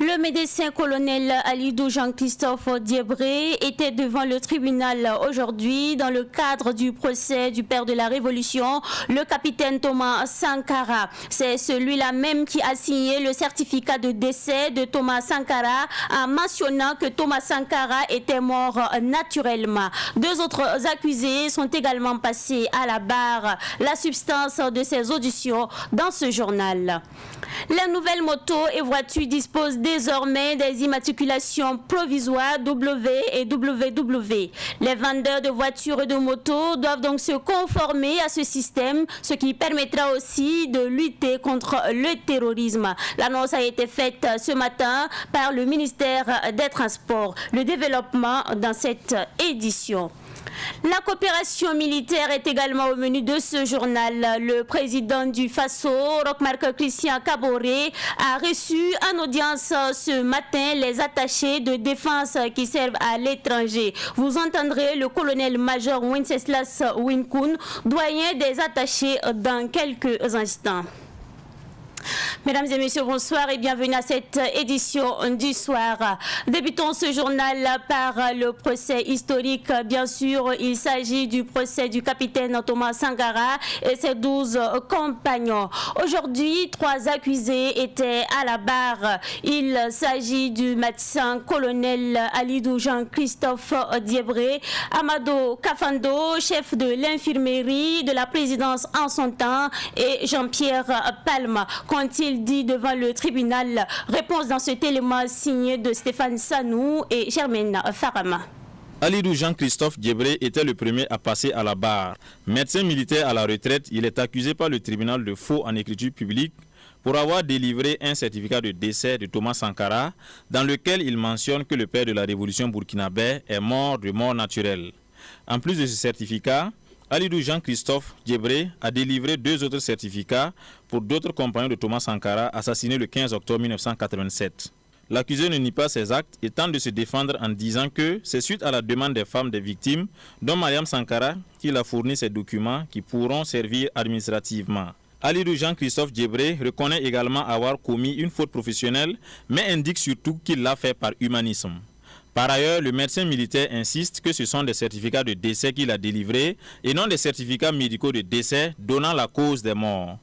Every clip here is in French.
Le médecin colonel Alidou Jean-Christophe Diebré était devant le tribunal aujourd'hui dans le cadre du procès du père de la Révolution, le capitaine Thomas Sankara. C'est celui-là même qui a signé le certificat de décès de Thomas Sankara en mentionnant que Thomas Sankara était mort naturellement. Deux autres accusés sont également passés à la barre. La substance de ces auditions dans ce journal. Les nouvelles motos et voitures disposent désormais des immatriculations provisoires W et WW. Les vendeurs de voitures et de motos doivent donc se conformer à ce système, ce qui permettra aussi de lutter contre le terrorisme. L'annonce a été faite ce matin par le ministère des Transports. Le développement dans cette édition. La coopération militaire est également au menu de ce journal. Le président du FASO, Roch-Marc Christian Kaboré, a reçu en audience ce matin les attachés de défense qui servent à l'étranger. Vous entendrez le colonel-major Wenceslas Winkun, doyen des attachés, dans quelques instants. Mesdames et messieurs, bonsoir et bienvenue à cette édition du soir. Débutons ce journal par le procès historique. Bien sûr, il s'agit du procès du capitaine Thomas Sankara et ses 12 compagnons. Aujourd'hui, 3 accusés étaient à la barre. Il s'agit du médecin colonel Alidou Jean-Christophe Diebré, Amado Kafando, chef de l'infirmerie de la présidence en son temps, et Jean-Pierre Palme. Qu'ont-ils dit devant le tribunal? Réponse dans cet élément signé de Stéphane Sanou et Germaine Farama. Alidou Jean-Christophe Diebré était le premier à passer à la barre. Médecin militaire à la retraite, il est accusé par le tribunal de faux en écriture publique pour avoir délivré un certificat de décès de Thomas Sankara dans lequel il mentionne que le père de la révolution burkinabé est mort de mort naturelle. En plus de ce certificat, Alidou Jean-Christophe Diebré a délivré 2 autres certificats pour d'autres compagnons de Thomas Sankara assassinés le 15 octobre 1987. L'accusé ne nie pas ses actes et tente de se défendre en disant que c'est suite à la demande des femmes des victimes, dont Mariam Sankara, qu'il a fourni ces documents qui pourront servir administrativement. Alidou Jean-Christophe Diebré reconnaît également avoir commis une faute professionnelle, mais indique surtout qu'il l'a fait par humanisme. Par ailleurs, le médecin militaire insiste que ce sont des certificats de décès qu'il a délivrés et non des certificats médicaux de décès donnant la cause des morts.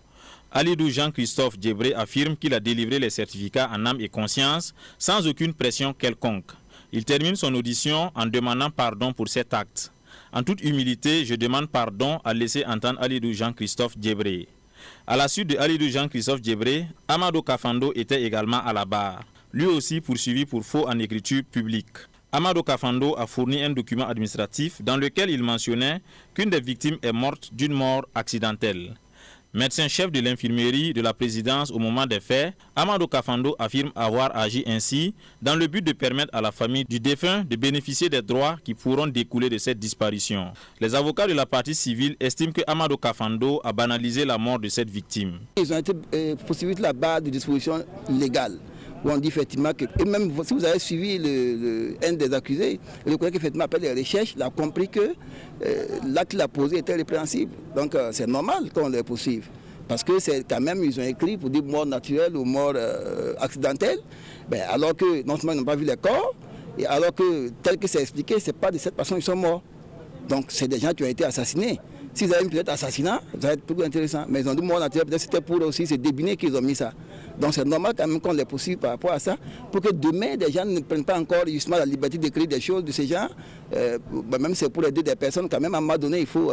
Alidou Jean-Christophe Diebré affirme qu'il a délivré les certificats en âme et conscience sans aucune pression quelconque. Il termine son audition en demandant pardon pour cet acte. En toute humilité, je demande pardon, à laisser entendre Alidou Jean-Christophe Diebré. À la suite de Alidou Jean-Christophe Diebré, Amado Kafando était également à la barre. Lui aussi poursuivi pour faux en écriture publique. Amado Kafando a fourni un document administratif dans lequel il mentionnait qu'une des victimes est morte d'une mort accidentelle. Médecin-chef de l'infirmerie de la présidence au moment des faits, Amado Kafando affirme avoir agi ainsi dans le but de permettre à la famille du défunt de bénéficier des droits qui pourront découler de cette disparition. Les avocats de la partie civile estiment que Amado Kafando a banalisé la mort de cette victime. Ils ont été poursuivis sur la base de dispositions légales. Où on dit effectivement que, et même si vous avez suivi un des accusés, le collègue effectivement après les recherches, il a compris que l'acte qu'il a posé était répréhensible. Donc c'est normal qu'on les poursuive. Parce que c'est quand même, ils ont écrit pour dire mort naturelle ou mort accidentelle, alors que non seulement ils n'ont pas vu les corps, et alors que tel que c'est expliqué, ce n'est pas de cette façon qu'ils sont morts. Donc c'est des gens qui ont été assassinés. S'ils avaient peut-être assassinat, ça va être plus intéressant. Mais ils ont dit mort naturelle, peut-être c'était pour aussi se débiner qu'ils ont mis ça. Donc c'est normal quand même qu'on les poursuive par rapport à ça, pour que demain, des gens ne prennent pas encore justement la liberté d'écrire des choses de ces gens. Même c'est pour aider des personnes, quand même à un moment donné, il faut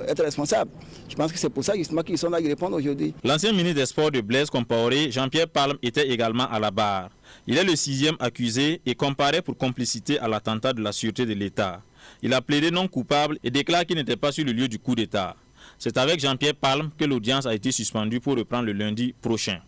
être responsable. Je pense que c'est pour ça justement qu'ils sont là, ils répondent aujourd'hui. L'ancien ministre des Sports de Blaise Compaoré, Jean-Pierre Palme, était également à la barre. Il est le 6e accusé et comparaît pour complicité à l'attentat de la sûreté de l'État. Il a plaidé non coupable et déclare qu'il n'était pas sur le lieu du coup d'État. C'est avec Jean-Pierre Palme que l'audience a été suspendue pour reprendre le lundi prochain.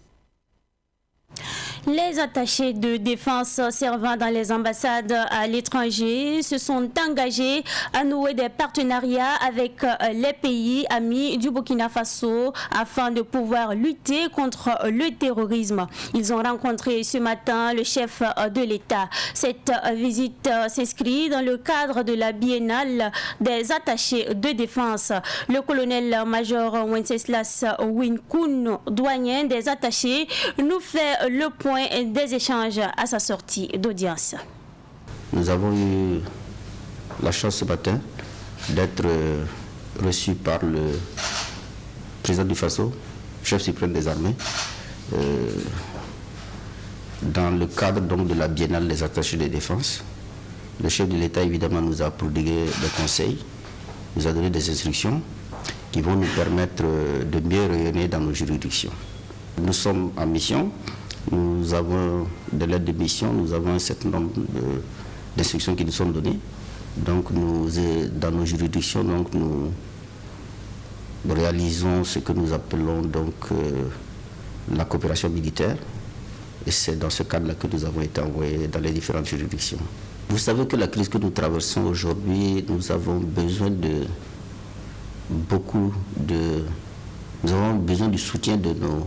Les attachés de défense servant dans les ambassades à l'étranger se sont engagés à nouer des partenariats avec les pays amis du Burkina Faso afin de pouvoir lutter contre le terrorisme. Ils ont rencontré ce matin le chef de l'État. Cette visite s'inscrit dans le cadre de la biennale des attachés de défense. Le colonel-major Wenceslas Winkun, doyen des attachés, nous fait le point témoin des échanges à sa sortie d'audience. Nous avons eu la chance ce matin d'être reçus par le président du Faso, chef suprême des armées, dans le cadre donc de la biennale des attachés de défense. Le chef de l'État évidemment nous a prodigué des conseils, nous a donné des instructions qui vont nous permettre de mieux rayonner dans nos juridictions. Nous sommes en mission, nous avons de l'aide de mission, nous avons un certain nombre d'instructions qui nous sont données. Donc dans nos juridictions, donc, nous réalisons ce que nous appelons donc, la coopération militaire. Et c'est dans ce cadre-là que nous avons été envoyés dans les différentes juridictions. Vous savez que la crise que nous traversons aujourd'hui, nous avons besoin nous avons besoin du soutien de nos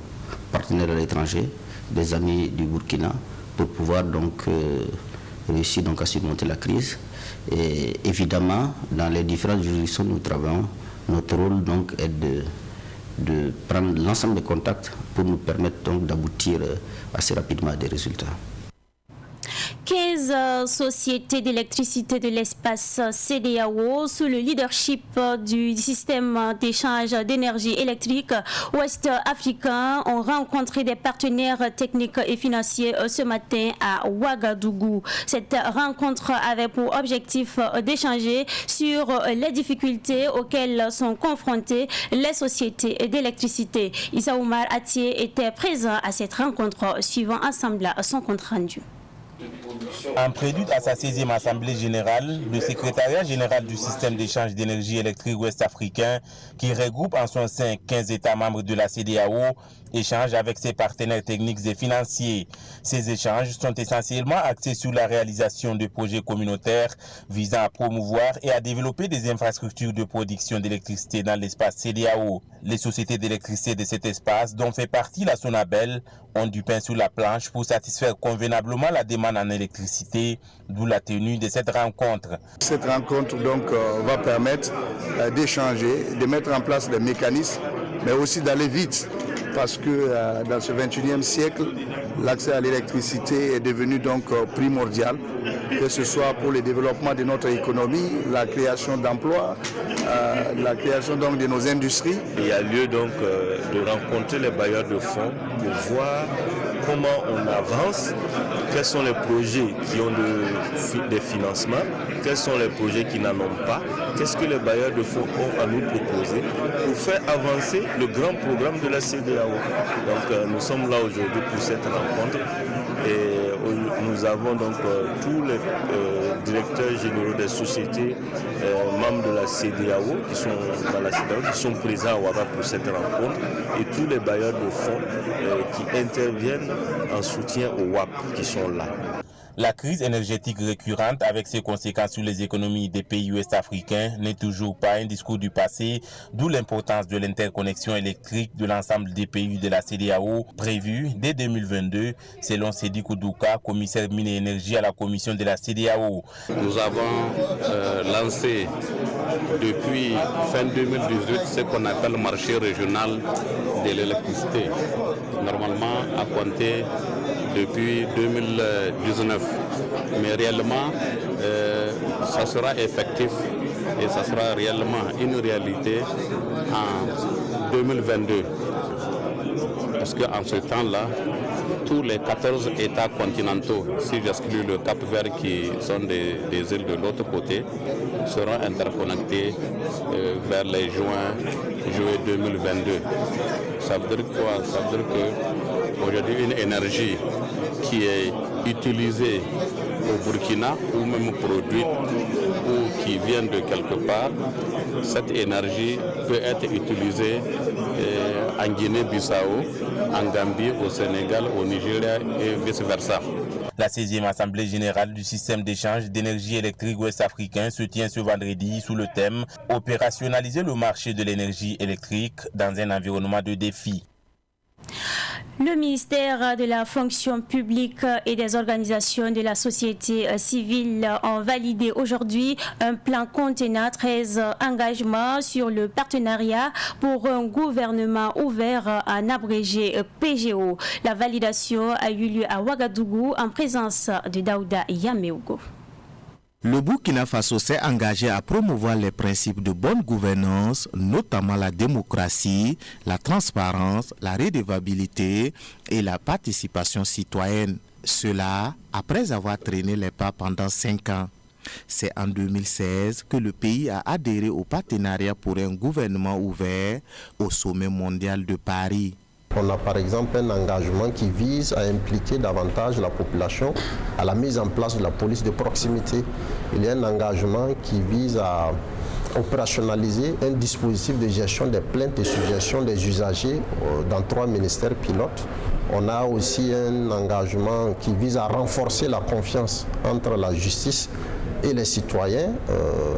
partenaires à l'étranger, des amis du Burkina, pour pouvoir donc réussir donc à surmonter la crise. Et évidemment, dans les différentes juridictions où nous travaillons, notre rôle donc est de prendre l'ensemble des contacts pour nous permettre donc d'aboutir assez rapidement à des résultats. 15 sociétés d'électricité de l'espace CEDEAO sous le leadership du système d'échange d'énergie électrique ouest-africain ont rencontré des partenaires techniques et financiers ce matin à Ouagadougou. Cette rencontre avait pour objectif d'échanger sur les difficultés auxquelles sont confrontées les sociétés d'électricité. Issa Oumar Atié était présent à cette rencontre, suivant ensemble son compte rendu. En prélude à sa 16e Assemblée générale, le secrétariat général du système d'échange d'énergie électrique ouest-africain, qui regroupe en son sein 15 États membres de la CEDEAO, échange avec ses partenaires techniques et financiers. Ces échanges sont essentiellement axés sur la réalisation de projets communautaires visant à promouvoir et à développer des infrastructures de production d'électricité dans l'espace CEDEAO. Les sociétés d'électricité de cet espace, dont fait partie la Sonabel, ont du pain sur la planche pour satisfaire convenablement la demande en électricité, d'où la tenue de cette rencontre. Cette rencontre donc va permettre d'échanger, de mettre en place des mécanismes, mais aussi d'aller vite, parce que dans ce 21e siècle, l'accès à l'électricité est devenu donc primordial, que ce soit pour le développement de notre économie, la création d'emplois, la création donc de nos industries. Il y a lieu donc de rencontrer les bailleurs de fonds pour voir comment on avance, quels sont les projets qui ont des financements, quels sont les projets qui n'en ont pas, qu'est-ce que les bailleurs de fonds ont à nous proposer pour faire avancer le grand programme de la CEDEAO. Donc nous sommes là aujourd'hui pour cette rencontre et nous avons donc tous les directeurs généraux des sociétés membres de la CEDEAO qui sont dans la CEDEAO, qui sont présents à Ouaga pour cette rencontre, et tous les bailleurs de fonds qui interviennent en soutien aux WAP qui sont là. La crise énergétique récurrente avec ses conséquences sur les économies des pays ouest-africains n'est toujours pas un discours du passé, d'où l'importance de l'interconnexion électrique de l'ensemble des pays de la CEDEAO prévue dès 2022, selon Sedi Koudouka, commissaire mine et énergie à la commission de la CEDEAO. Nous avons lancé depuis fin 2018 ce qu'on appelle le marché régional de l'électricité, normalement à compter depuis 2019. Mais réellement, ça sera effectif et ça sera réellement une réalité en 2022. Parce qu'en ce temps-là, tous les 14 États continentaux, si j'exclus le Cap-Vert qui sont des îles de l'autre côté, seront interconnectés vers les juillet 2022. Ça veut dire quoi? Ça veut dire qu'aujourd'hui, une énergie qui est utilisée au Burkina ou même produite ou qui vient de quelque part, cette énergie peut être utilisée en Guinée-Bissau, en Gambie, au Sénégal, au Nigeria et vice-versa. La 16e Assemblée générale du système d'échange d'énergie électrique ouest-africain se tient ce vendredi sous le thème « Opérationnaliser le marché de l'énergie électrique dans un environnement de défi ». Le ministère de la fonction publique et des organisations de la société civile ont validé aujourd'hui un plan contenant 13 engagements sur le partenariat pour un gouvernement ouvert en abrégé PGO. La validation a eu lieu à Ouagadougou en présence de Daouda Yameougo. Le Burkina Faso s'est engagé à promouvoir les principes de bonne gouvernance, notamment la démocratie, la transparence, la redevabilité et la participation citoyenne. Cela après avoir traîné les pas pendant 5 ans. C'est en 2016 que le pays a adhéré au partenariat pour un gouvernement ouvert au sommet mondial de Paris. On a par exemple un engagement qui vise à impliquer davantage la population à la mise en place de la police de proximité. Il y a un engagement qui vise à opérationnaliser un dispositif de gestion des plaintes et suggestions des usagers dans 3 ministères pilotes. On a aussi un engagement qui vise à renforcer la confiance entre la justice et les citoyens,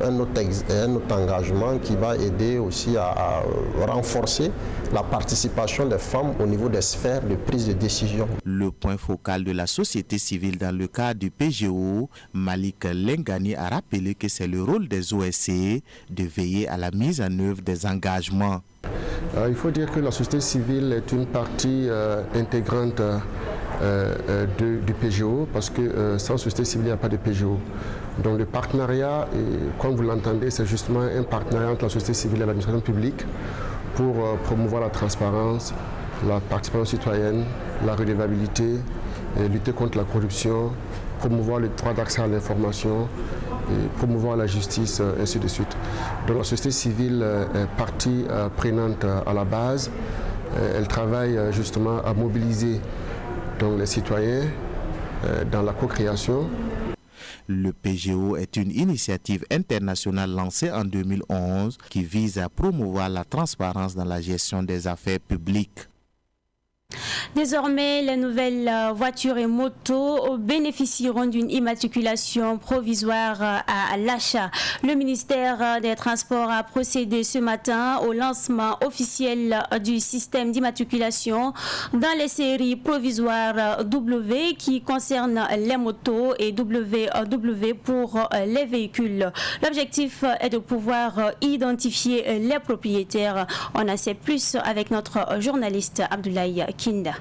un autre engagement qui va aider aussi à renforcer la participation des femmes au niveau des sphères de prise de décision. Le point focal de la société civile dans le cadre du PGO, Malik Lengani a rappelé que c'est le rôle des OSC de veiller à la mise en œuvre des engagements. Il faut dire que la société civile est une partie intégrante du PGO parce que sans société civile, il n'y a pas de PGO. Donc le partenariat, comme vous l'entendez, c'est justement un partenariat entre la société civile et l'administration publique pour promouvoir la transparence, la participation citoyenne, la redevabilité, lutter contre la corruption, promouvoir le droit d'accès à l'information, promouvoir la justice, ainsi de suite. Donc la société civile est partie prenante à la base. Elle travaille justement à mobiliser donc, les citoyens dans la co-création. Le PGO est une initiative internationale lancée en 2011 qui vise à promouvoir la transparence dans la gestion des affaires publiques. Désormais, les nouvelles voitures et motos bénéficieront d'une immatriculation provisoire à l'achat. Le ministère des Transports a procédé ce matin au lancement officiel du système d'immatriculation dans les séries provisoires W qui concernent les motos et WW pour les véhicules. L'objectif est de pouvoir identifier les propriétaires. On en sait plus avec notre journaliste Abdoulaye Kinda.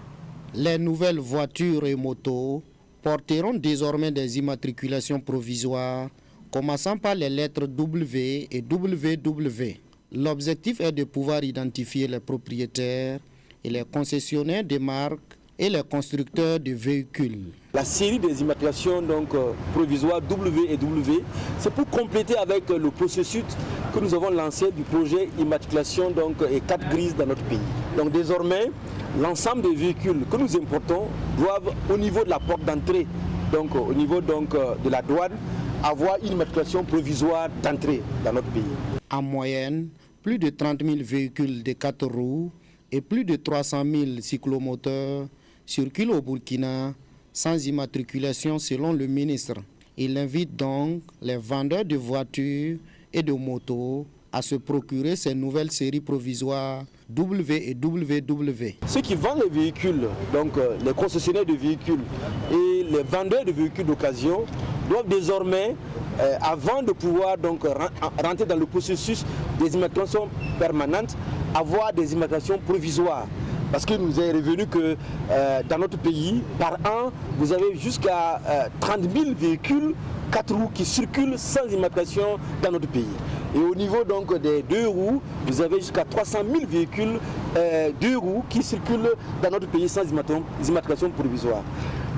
Les nouvelles voitures et motos porteront désormais des immatriculations provisoires, commençant par les lettres W et WW. L'objectif est de pouvoir identifier les propriétaires et les concessionnaires des marques et les constructeurs de véhicules. La série des immatriculations provisoires W et W, c'est pour compléter avec le processus que nous avons lancé du projet immatriculation et carte grise dans notre pays. Donc désormais, l'ensemble des véhicules que nous importons doivent au niveau de la porte d'entrée, donc au niveau de la douane, avoir une immatriculation provisoire d'entrée dans notre pays. En moyenne, plus de 30 000 véhicules de 4 roues et plus de 300 000 cyclomoteurs circulent au Burkina sans immatriculation selon le ministre. Il invite donc les vendeurs de voitures et de motos à se procurer ces nouvelles séries provisoires W et WW. Ceux qui vendent les véhicules, donc les concessionnaires de véhicules et les vendeurs de véhicules d'occasion doivent désormais, avant de pouvoir rentrer dans le processus des immatriculations permanentes, avoir des immatriculations provisoires. Parce qu'il nous est revenu que dans notre pays, par an, vous avez jusqu'à 30 000 véhicules 4 roues qui circulent sans immatriculation dans notre pays. Et au niveau des 2 roues, vous avez jusqu'à 300 000 véhicules 2 roues qui circulent dans notre pays sans immatriculation provisoire.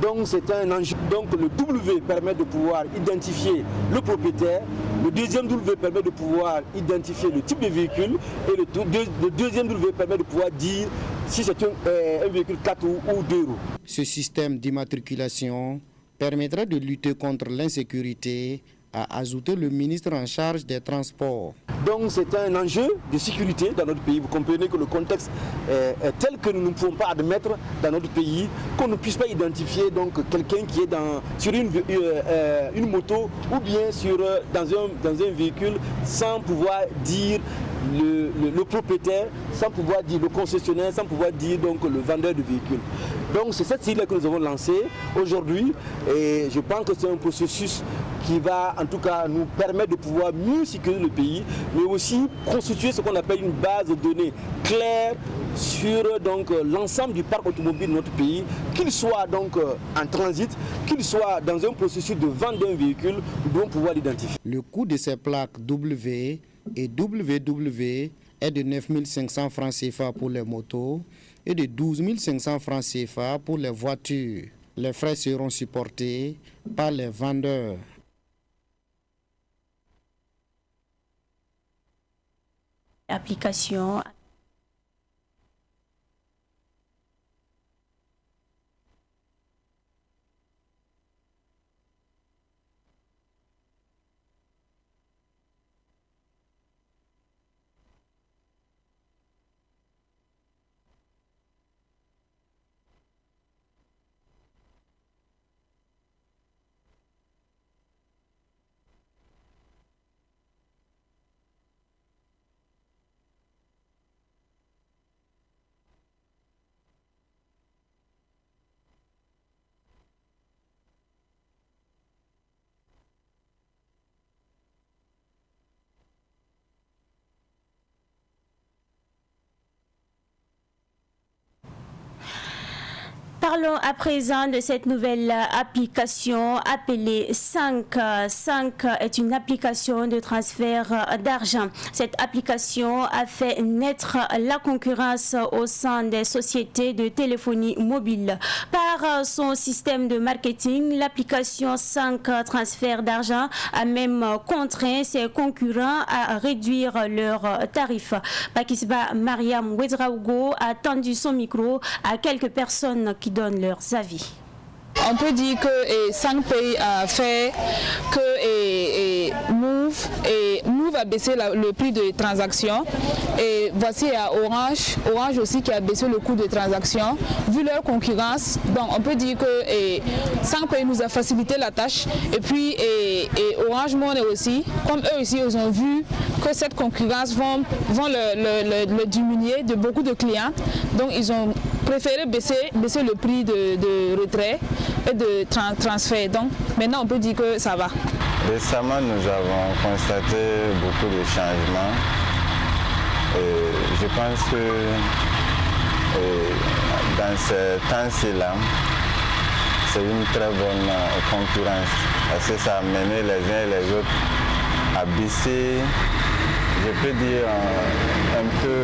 Donc c'est un enjeu. Donc le W permet de pouvoir identifier le propriétaire, le deuxième W permet de pouvoir identifier le type de véhicule et le deuxième W permet de pouvoir dire si c'est un véhicule 4 roues ou 2 roues. Ce système d'immatriculation permettra de lutter contre l'insécurité a ajouté le ministre en charge des Transports. Donc c'est un enjeu de sécurité dans notre pays. Vous comprenez que le contexte est tel que nous ne pouvons pas admettre dans notre pays qu'on ne puisse pas identifier donc quelqu'un qui est sur une moto ou bien dans un véhicule sans pouvoir dire le propriétaire, sans pouvoir dire le concessionnaire, sans pouvoir dire donc le vendeur du véhicule. Donc c'est cette série que nous avons lancée aujourd'hui et je pense que c'est un processus qui va en tout cas nous permettre de pouvoir mieux sécuriser le pays, mais aussi constituer ce qu'on appelle une base de données claire sur donc l'ensemble du parc automobile de notre pays, qu'il soit donc en transit, qu'il soit dans un processus de vente d'un véhicule, nous devons pouvoir l'identifier. Le coût de ces plaques W et WW est de 9 500 francs CFA pour les motos et de 12 500 francs CFA pour les voitures. Les frais seront supportés par les vendeurs. Application. Parlons à présent de cette nouvelle application appelée 5. 5 est une application de transfert d'argent. Cette application a fait naître la concurrence au sein des sociétés de téléphonie mobile. Par son système de marketing, l'application 5 transfert d'argent a même contraint ses concurrents à réduire leurs tarifs. Pakisba Mariam Ouedraogo a tendu son micro à quelques personnes qui donnent leurs avis. On peut dire que 5 pays a fait que Move a baissé le prix de transaction et voici à Orange aussi qui a baissé le coût de transaction vu leur concurrence. Donc on peut dire que 5 pays nous a facilité la tâche et puis Orange Money aussi, comme eux aussi ils ont vu que cette concurrence vont le diminuer de beaucoup de clients, donc ils ont préféré baisser le prix de retrait et de transfert. Donc maintenant on peut dire que ça va. Récemment nous avons constaté beaucoup de changements. Je pense que dans ce temps-ci-là, c'est une très bonne concurrence parce que ça a mené les uns et les autres à baisser, je peux dire un peu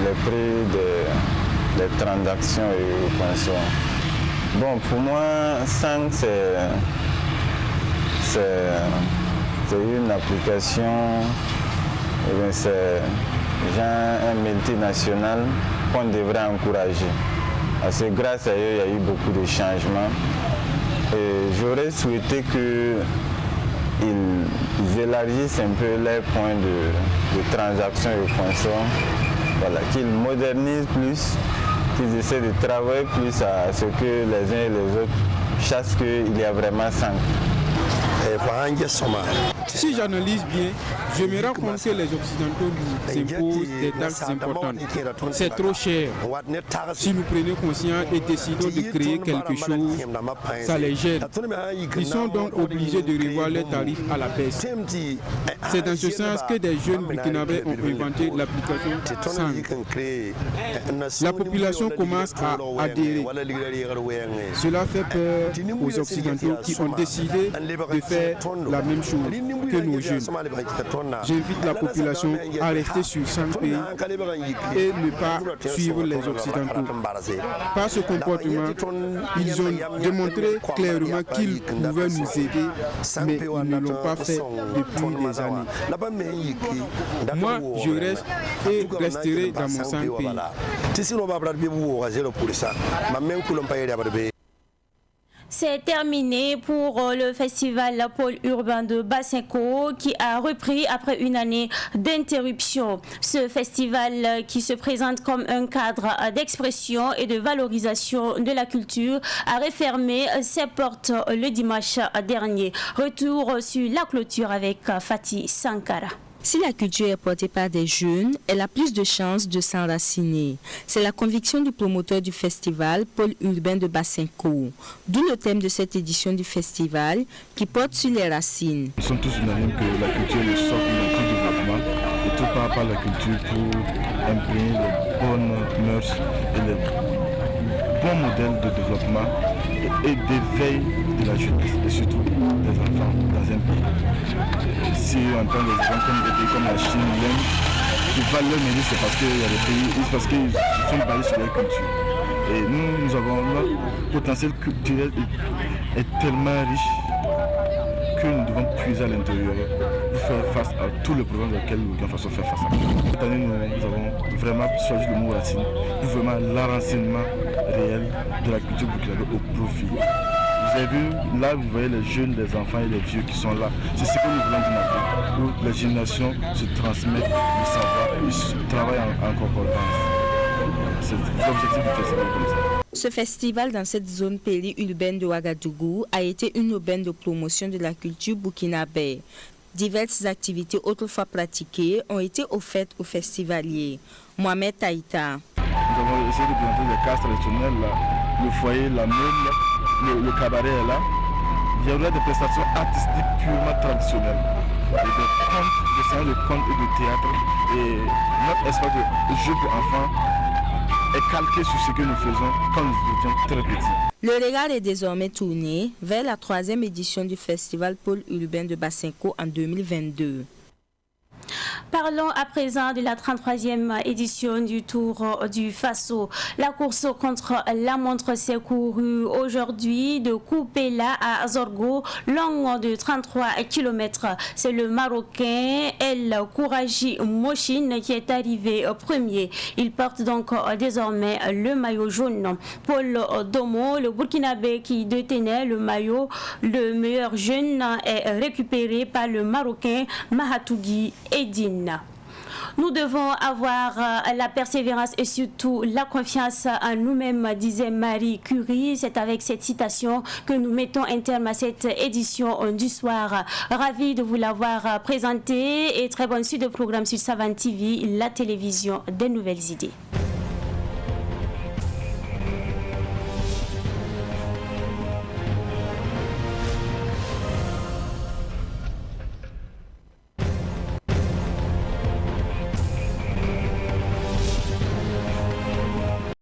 le prix des transactions et consommations. Bon, pour moi, 5, c'est une application, c'est genre un multinational qu'on devrait encourager. Parce que grâce à eux, il y a eu beaucoup de changements. Et j'aurais souhaité qu'ils élargissent un peu les points de transaction et de consommation. Voilà, qu'ils modernisent plus, qu'ils essaient de travailler plus à ce que les uns et les autres sachent qu'il y a vraiment 5. Si j'analyse bien, je me rends compte que les Occidentaux nous imposent des taxes importantes. C'est trop cher. Si nous prenons conscience et décidons de créer quelque chose, ça les gêne. Ils sont donc obligés de revoir les tarifs à la baisse. C'est dans ce sens que des jeunes burkinabés ont inventé l'application 5. La population commence à adhérer. Cela fait peur aux Occidentaux qui ont décidé de faire la même chose que nos jeunes. J'invite la population à rester sur 5 pays et ne pas suivre les Occidentaux. Par ce comportement, ils ont démontré clairement qu'ils pouvaient nous aider, mais ils ne l'ont pas fait depuis des années. Moi, je reste et resterai dans mon 5 pays. C'est terminé pour le festival pôle urbain de Basenko qui a repris après une année d'interruption. Ce festival qui se présente comme un cadre d'expression et de valorisation de la culture a refermé ses portes le dimanche dernier. Retour sur la clôture avec Fatih Sankara. Si la culture est portée par des jeunes, elle a plus de chances de s'enraciner. C'est la conviction du promoteur du festival, pôle urbain de Basenko. D'où le thème de cette édition du festival qui porte sur les racines. Nous sommes tous unanimes que la culture est le socle de notre développement et tout part par la culture pour imprégner les bonnes mœurs et les bons modèles de développement et d'éveil de la jeunesse et surtout des enfants dans un pays. Si on prend des exemples comme des pays comme la Chine, l'Inde, qui valent leur mérite, c'est parce qu'il y a des pays, parce qu'ils sont basés sur leur culture. Et nous avons notre potentiel culturel est tellement riche que nous devons puiser à l'intérieur pour faire face à tous les problèmes auxquels nous devons faire face. Cette année, nous avons vraiment choisi le mot racine pour vraiment l'enracinement réel de la culture burkinabé au profit. Vous avez vu, là vous voyez les jeunes, les enfants et les vieux qui sont là. C'est ce que nous voulons d'une Afrique, où les générations se transmettent le savoir, ils travaillent en concordance. C'est l'objectif du festival comme ça. Ce festival dans cette zone périurbaine de Ouagadougou a été une aubaine de promotion de la culture burkinabé. Diverses activités autrefois pratiquées ont été offertes aux festivaliers. Mohamed Taïta. Nous avons essayé de présenter les cases traditionnelles, là, le foyer, la meule, le cabaret est là. Il y aura des prestations artistiques purement traditionnelles. Et des contes, des salles de contes et de théâtre. Et notre espace de jeu pour enfants est calqué sur ce que nous faisons quand nous étions très petits. Le regard est désormais tourné vers la 3e édition du festival pôle urbain de Basenko en 2022. Parlons à présent de la 33e édition du Tour du Faso. La course contre la montre s'est courue aujourd'hui de Koupela à Zorgo, long de 33 km. C'est le Marocain El Kouraji Mochine qui est arrivé premier. Il porte donc désormais le maillot jaune. Paul Domo, le Burkinabé qui détenait le maillot, le meilleur jeune, est récupéré par le Marocain Mahatougi Edine. Nous devons avoir la persévérance et surtout la confiance en nous-mêmes, disait Marie Curie. C'est avec cette citation que nous mettons un terme à cette édition du soir. Ravi de vous l'avoir présenté et très bonne suite de programme sur Savane TV, la télévision des nouvelles idées.